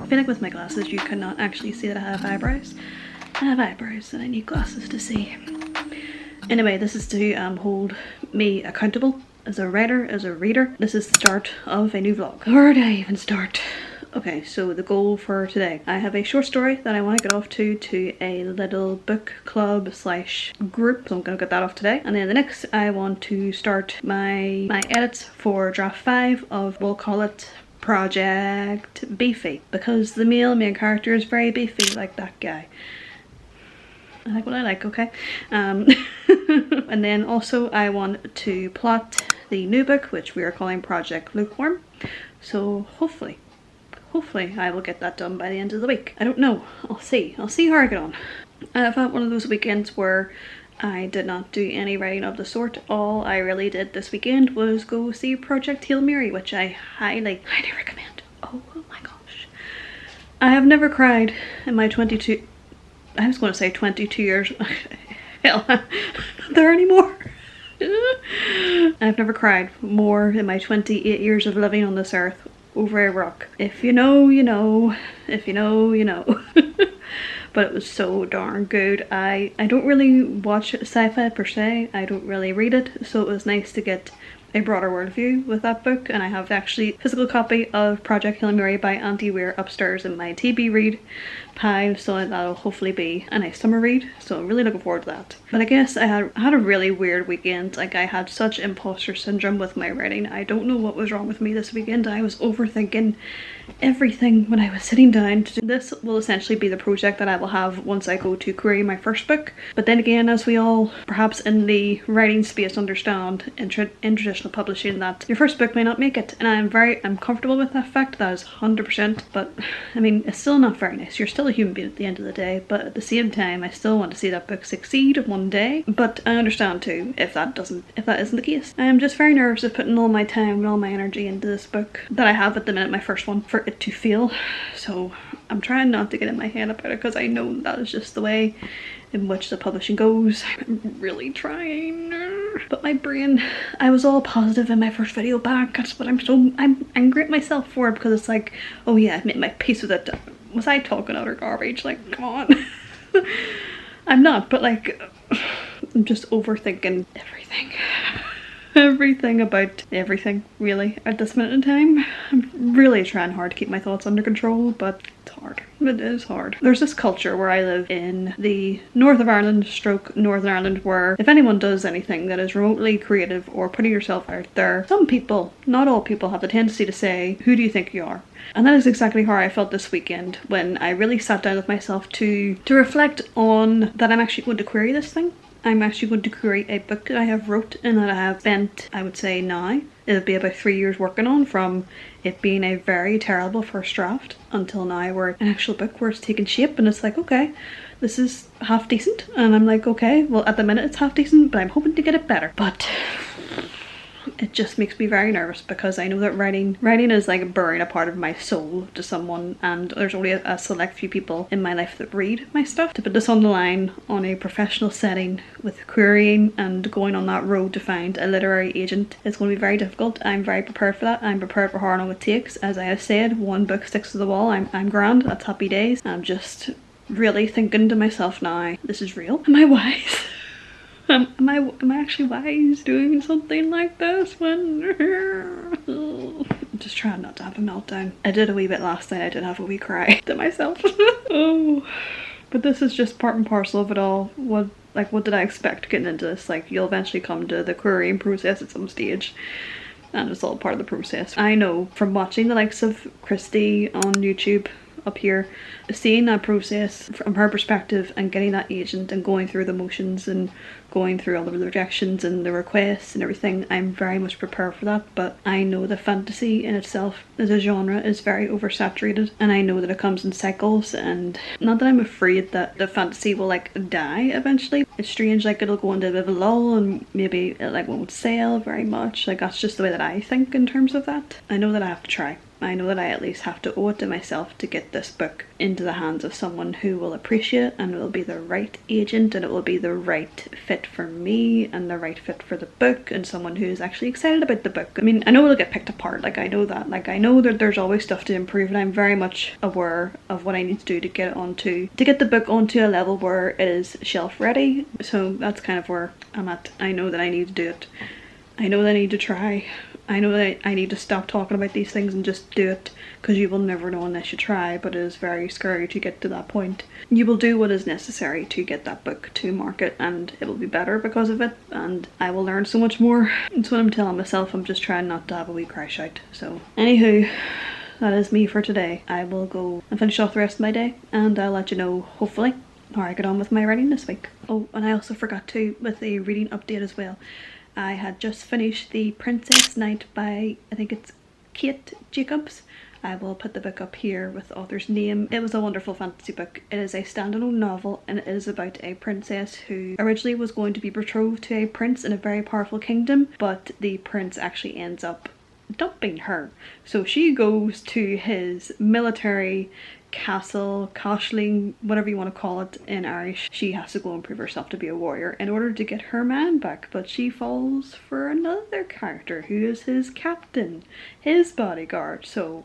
I feel like with my glasses you cannot actually see that I have eyebrows. I have eyebrows and I need glasses to see. Anyway, this is to hold me accountable as a writer, as a reader. This is the start of a new vlog. Where do I even start? Okay, so the goal for today. I have a short story that I want to get off to a little book club slash group. So I'm going to get that off today. And then the next I want to start my edits for draft 5 of, we'll call it Project Beefy. Because the male main character is very beefy, like that guy. I like what I like, okay? And then also I want to plot the new book, which we are calling Project Lukewarm. So hopefully I will get that done by the end of the week. I don't know. I'll see how I get on. I've had one of those weekends where I did not do any writing of the sort. All I really did this weekend was go see Project Hail Mary, which I highly recommend. Oh my gosh. I have never cried in my 22 years. Hell, I'm not there anymore. I've never cried more in my 28 years of living on this earth over a rock. If you know, you know. If you know, you know. But it was so darn good. I don't really watch sci-fi per se. I don't really read it. So it was nice to get a broader worldview with that book. And I have actually a physical copy of Project Hail Mary by Auntie Weir upstairs in my TB read pile. So that'll hopefully be a nice summer read. So I'm really looking forward to that. But I guess I had a really weird weekend. Like, I had such imposter syndrome with my writing. I don't know what was wrong with me this weekend. I was overthinking everything when I was sitting down to do this. Will essentially be the project that I will have once I go to query my first book. But then again, as we all perhaps in the writing space understand in traditional publishing, that your first book may not make it, and I'm comfortable with that fact. That is 100%. But I mean, it's still not very nice. You're still a human being at the end of the day, but at the same time I still want to see that book succeed one day. But I understand too if that isn't the case. I'm just very nervous of putting all my time and all my energy into this book that I have at the minute, my first one, for it to fail. So I'm trying not to get in my head about it, because I know that is just the way in which the publishing goes. I'm really trying, but my brain, I was all positive in my first video back. That's what I'm angry at myself for, because it's like, oh yeah, I've made my peace with it. Was I talking utter garbage? Like, come on. I'm not, but like, I'm just overthinking everything. Everything about everything, really, at this minute in time. I'm really trying hard to keep my thoughts under control, but it's hard. It is hard. There's this culture where I live in the north of Ireland, Northern Ireland, where if anyone does anything that is remotely creative or putting yourself out there, some people, not all people, have the tendency to say, who do you think you are? And that is exactly how I felt this weekend, when I really sat down with myself to reflect on that I'm actually going to query this thing. I'm actually going to create a book that I have wrote and that I have spent, I would say now, it'll be about 3 years working on, from it being a very terrible first draft until now where an actual book where it's taken shape, and it's like, okay, this is half decent. And I'm like, okay, well at the minute it's half decent, but I'm hoping to get it better. But it just makes me very nervous, because I know that writing is like burying a part of my soul to someone, and there's only a select few people in my life that read my stuff. To put this on the line on a professional setting with querying and going on that road to find a literary agent, it's going to be very difficult. I'm very prepared for that. I'm prepared for how long it takes. As I have said, one book sticks to the wall, I'm grand. That's happy days. I'm just really thinking to myself now, this is real. Am I wise? Am I actually wise doing something like this when I'm just trying not to have a meltdown. I did a wee bit last night. I did have a wee cry to myself. Oh, but this is just part and parcel of it all. What did I expect getting into this? Like, you'll eventually come to the querying process at some stage, and it's all part of the process. I know from watching the likes of Christy on YouTube up here, seeing that process from her perspective and getting that agent and going through the motions and going through all of the rejections and the requests and everything, I'm very much prepared for that. But I know that fantasy in itself as a genre is very oversaturated, and I know that it comes in cycles, and not that I'm afraid that the fantasy will like die eventually. It's strange, like it'll go into a bit of a lull and maybe it like won't sell very much. Like, that's just the way that I think in terms of that. I know that I have to try. I know that I at least have to owe it to myself to get this book into the hands of someone who will appreciate it, and it will be the right agent, and it will be the right fit for me and the right fit for the book, and someone who is actually excited about the book. I mean, I know it'll get picked apart, like I know that. Like I know that there's always stuff to improve, and I'm very much aware of what I need to do to get the book onto a level where it is shelf ready. So that's kind of where I'm at. I know that I need to do it. I know that I need to try. I know that I need to stop talking about these things and just do it, because you will never know unless you try, but it is very scary to get to that point. You will do what is necessary to get that book to market, and it will be better because of it, and I will learn so much more. That's what I'm telling myself. I'm just trying not to have a wee crash out. So anywho, that is me for today. I will go and finish off the rest of my day, and I'll let you know, hopefully, how I get on with my writing this week. Oh, and I also forgot to, with the reading update as well, I had just finished The Princess Knight by, I think it's Kate Jacobs. I will put the book up here with the author's name. It was a wonderful fantasy book. It is a standalone novel, and it is about a princess who originally was going to be betrothed to a prince in a very powerful kingdom, but the prince actually ends up dumping her. So she goes to his military castle, cashling, whatever you want to call it in Irish. She has to go and prove herself to be a warrior in order to get her man back, but she falls for another character who is his captain, his bodyguard. So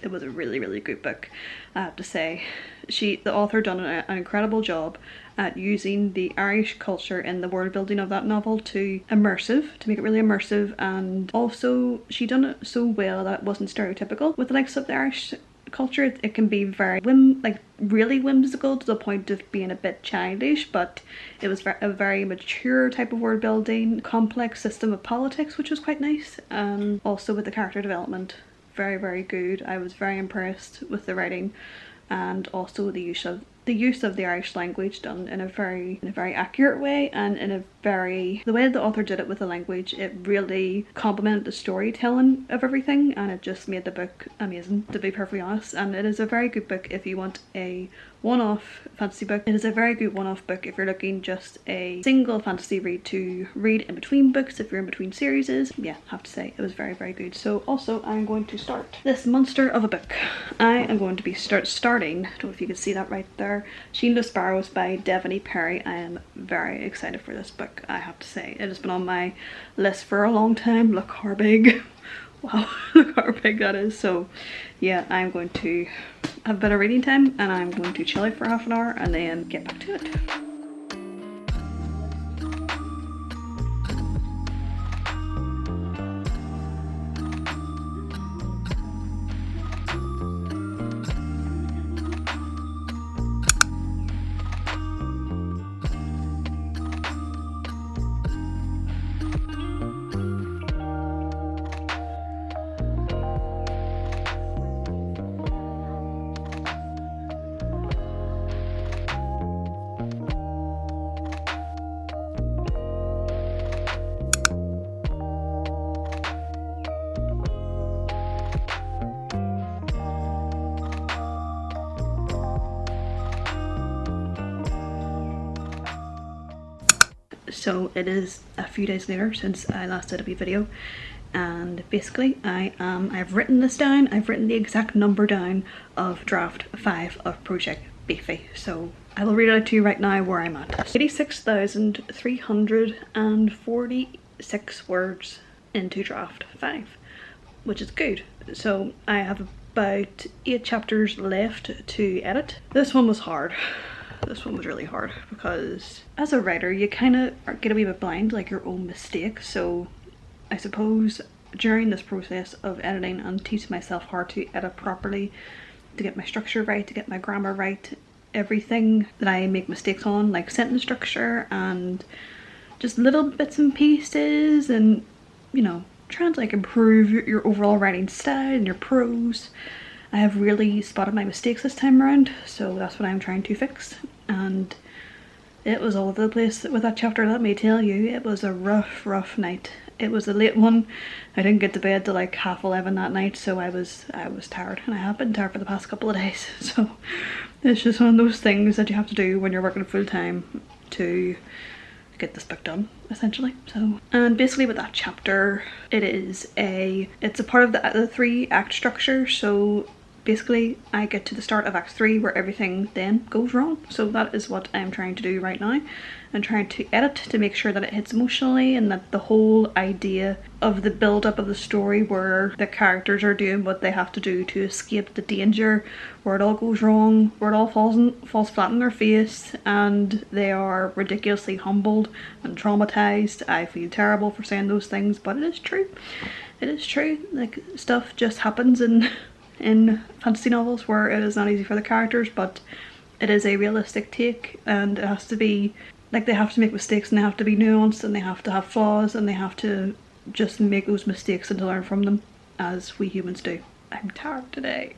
it was a really, really good book, I have to say. The author done an incredible job at using the Irish culture in the world building of that novel to make it really immersive, and also she done it so well that it wasn't stereotypical with the likes of the Irish culture. It can be very really whimsical to the point of being a bit childish, but it was a very mature type of world building, complex system of politics, which was quite nice, and also with the character development, very, very good. I was very impressed with the writing, and also the use of the Irish language done in a very accurate way, and the way the author did it with the language, it really complemented the storytelling of everything, and it just made the book amazing, to be perfectly honest. And it is a very good book if you want a one-off fantasy book. It is a very good one-off book if you're looking just a single fantasy read to read in between books, if you're in between series. Yeah, I have to say it was very, very good. So also I'm going to start this monster of a book. I am going to be starting, I don't know if you can see that right there, Sheen Sparrows by Devaney Perry. I am very excited for this book, I have to say. It has been on my list for a long time. Look how big. Wow, look how big that is. So yeah, I'm going to have a bit of reading time, and I'm going to chill out for half an hour and then get back to it. So it is a few days later since I last did a wee video, and basically I've written this down. I've written the exact number down of draft 5 of Project Beefy. So I will read it out to you right now where I'm at. 86,346 words into draft 5, which is good. So I have about 8 chapters left to edit. This one was hard. This one was really hard because as a writer you kind of get a wee bit blind, like your own mistakes. So I suppose during this process of editing and teaching myself how to edit properly, to get my structure right, to get my grammar right, everything that I make mistakes on, like sentence structure and just little bits and pieces, and you know, trying to like improve your overall writing style and your prose. I have really spotted my mistakes this time around, so that's what I'm trying to fix. And it was all over the place with that chapter, let me tell you. It was a rough night. It was a late one. I didn't get to bed till like 11:30 that night, so I was tired, and I have been tired for the past couple of days. So it's just one of those things that you have to do when you're working full time to get this book done, essentially. So, and basically with that chapter, it's a part of the 3-act structure. So basically I get to the start of Act 3 where everything then goes wrong. So that is what I'm trying to do right now. I'm trying to edit to make sure that it hits emotionally, and that the whole idea of the build up of the story where the characters are doing what they have to do to escape the danger, where it all goes wrong, where it all falls flat on their face and they are ridiculously humbled and traumatized. I feel terrible for saying those things, but it is true. It is true. Like, stuff just happens in fantasy novels where it is not easy for the characters, but it is a realistic take, and it has to be like, they have to make mistakes and they have to be nuanced and they have to have flaws and they have to just make those mistakes and to learn from them, as we humans do. I'm tired today.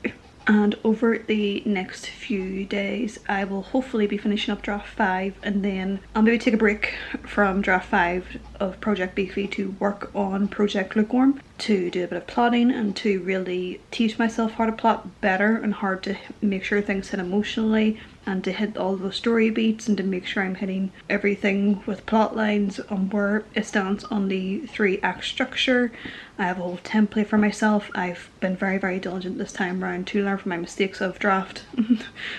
And over the next few days I will hopefully be finishing up draft 5, and then I'll maybe take a break from draft 5 of Project Beefy to work on Project Lukewarm, to do a bit of plotting and to really teach myself how to plot better and how to make sure things hit emotionally, and to hit all those story beats, and to make sure I'm hitting everything with plot lines on where it stands on the 3-act structure. I have a whole template for myself. I've been very, very diligent this time around to learn from my mistakes of draft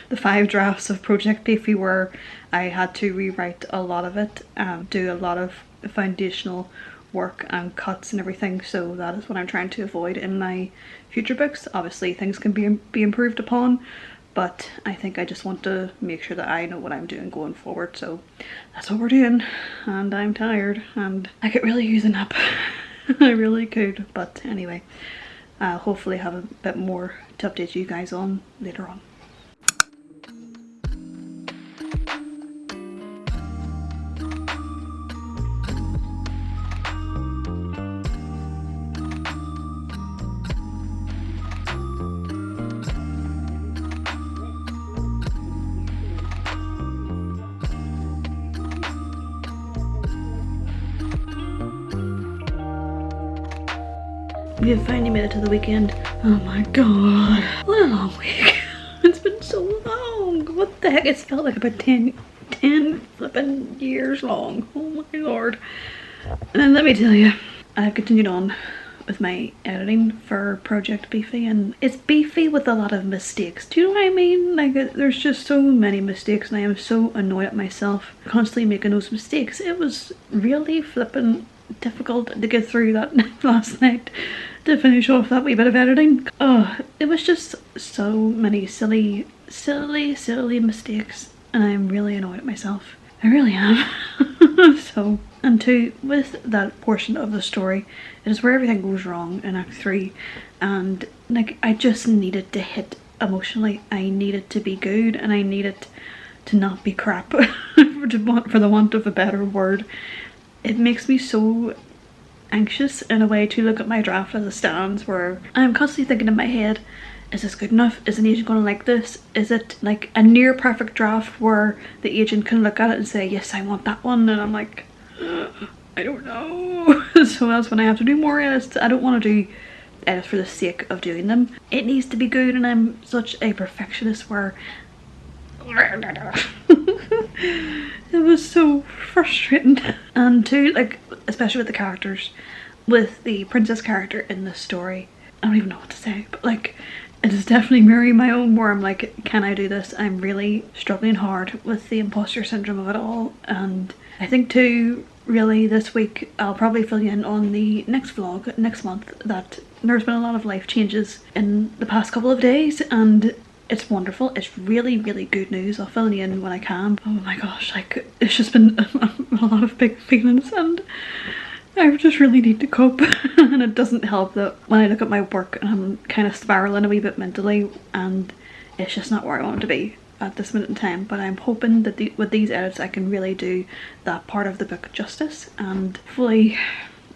the 5 drafts of Project Beefy, where I had to rewrite a lot of it, do a lot of foundational work and cuts and everything. So that is what I'm trying to avoid in my future books. Obviously things can be improved upon, but I think I just want to make sure that I know what I'm doing going forward. So that's what we're doing, and I'm tired and I could really use a nap. I really could, but anyway, I'll hopefully have a bit more to update you guys on later on. We have finally made it to the weekend. Oh my god, what a long week. It's been so long. What the heck? It's felt like about 10 flipping years long. Oh my lord. And let me tell you, I've continued on with my editing for Project Beefy, and it's beefy with a lot of mistakes. Do you know what I mean? Like, there's just so many mistakes, and I am so annoyed at myself constantly making those mistakes. It was really flipping difficult to get through that last night to finish off that wee bit of editing. Oh, it was just so many silly mistakes, and I'm really annoyed at myself. I really am. So, and two, with that portion of the story, it is where everything goes wrong in Act 3, and like, I just needed to hit emotionally. I needed to be good, and I needed to not be crap, for the want of a better word. It makes me so anxious in a way to look at my draft as it stands, where I'm constantly thinking in my head, is this good enough? Is an agent going to like this? Is it like a near perfect draft where the agent can look at it and say, yes, I want that one? And I'm like, I don't know. So that's when I have to do more edits. I don't want to do edits for the sake of doing them. It needs to be good, and I'm such a perfectionist where it was so frustrating. And two, like, especially with the characters, with the princess character in this story, I don't even know what to say, but like, it is definitely mirroring my own, where I'm like, can I do this? I'm really struggling hard with the imposter syndrome of it all. And I think too, really this week I'll probably fill you in on the next vlog next month, that there's been a lot of life changes in the past couple of days, and it's wonderful. It's really good news. I'll fill you in when I can. Oh my gosh, like, it's just been a lot of big feelings, and I just really need to cope. And it doesn't help that when I look at my work and I'm kind of spiraling a wee bit mentally, and it's just not where I want to be at this minute in time. But I'm hoping that with these edits I can really do that part of the book justice, and hopefully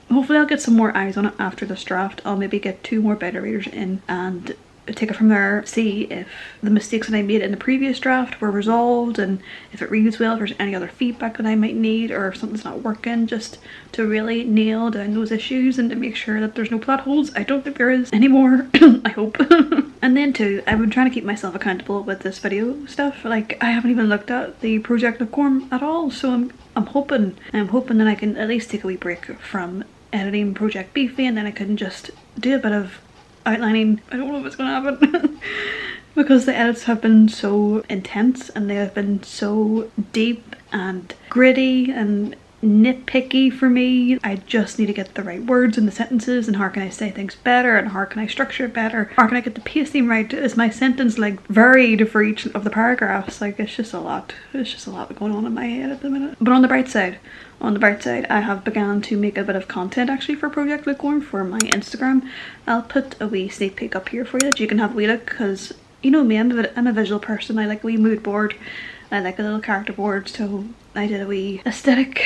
I'll get some more eyes on it after this draft. I'll maybe get 2 more beta readers in and take it from there, see if the mistakes that I made in the previous draft were resolved, and if it reads well, if there's any other feedback that I might need, or if something's not working, just to really nail down those issues and to make sure that there's no plot holes. I don't think there is anymore. I hope. And then too, I've been trying to keep myself accountable with this video stuff. Like, I haven't even looked at the Project Licorn at all, so I'm hoping that I can at least take a wee break from editing Project Beefy, and then I can just do a bit of outlining. I don't know if it's gonna happen because the edits have been so intense and they have been so deep and gritty and nitpicky for me. I just need to get the right words in the sentences, and how can I say things better, and how can I structure it better, how can I get the pacing right, is my sentence like varied for each of the paragraphs. Like, it's just a lot going on in my head at the minute. But on the bright side, I have begun to make a bit of content actually for Project Licorn for my Instagram. I'll put a wee sneak peek up here for you that you can have a wee look, because you know me, I'm a visual person. I like a wee mood board, I like a little character board, so I did a wee aesthetic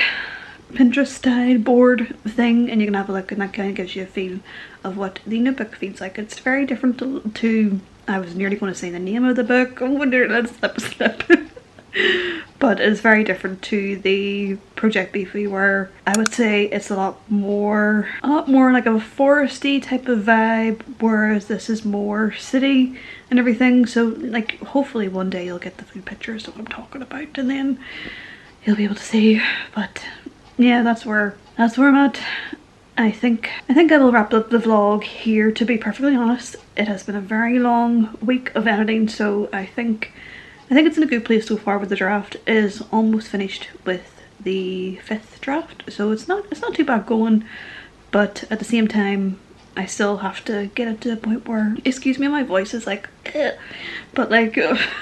Pinterest style board thing, and you can have a look, and that kind of gives you a feel of what the new book feels like. It's very different to I was nearly going to say the name of the book. I wonder, let's slip. But it's very different to the Project Beefy, where I would say it's a lot more like a foresty type of vibe, whereas this is more city and everything. So like, hopefully one day you'll get the full pictures of what I'm talking about, and then you'll be able to see. But yeah, that's where I'm at. I think I will wrap up the vlog here, to be perfectly honest. It has been a very long week of editing, so I think it's in a good place so far. With the draft is almost finished with the 5th draft, so it's not too bad going, but at the same time I still have to get it to the point where, excuse me, my voice is like but like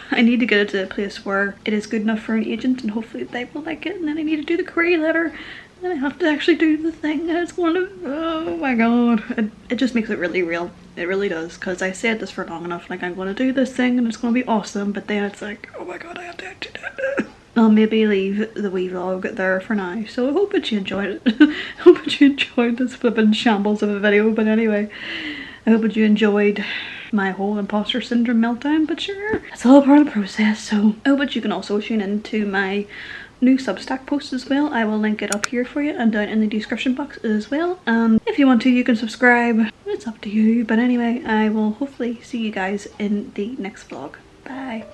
I need to get it to a place where it is good enough for an agent, and hopefully they will like it, and then I need to do the query letter, and then I have to actually do the thing, and it's going to, oh my god, it just makes it really real. It really does, because I said this for long enough, like, I'm going to do this thing and it's going to be awesome, but then it's like, oh my god, I have to actually do it. I'll maybe leave the wee vlog there for now, so I hope that you enjoyed it. I hope that you enjoyed this flippin' shambles of a video, but anyway, I hope that you enjoyed my whole imposter syndrome meltdown, but sure, it's all part of the process. So I hope that you can also tune in to my new Substack post as well. I will link it up here for you and down in the description box as well. And if you want to, you can subscribe. It's up to you. But anyway, I will hopefully see you guys in the next vlog. Bye.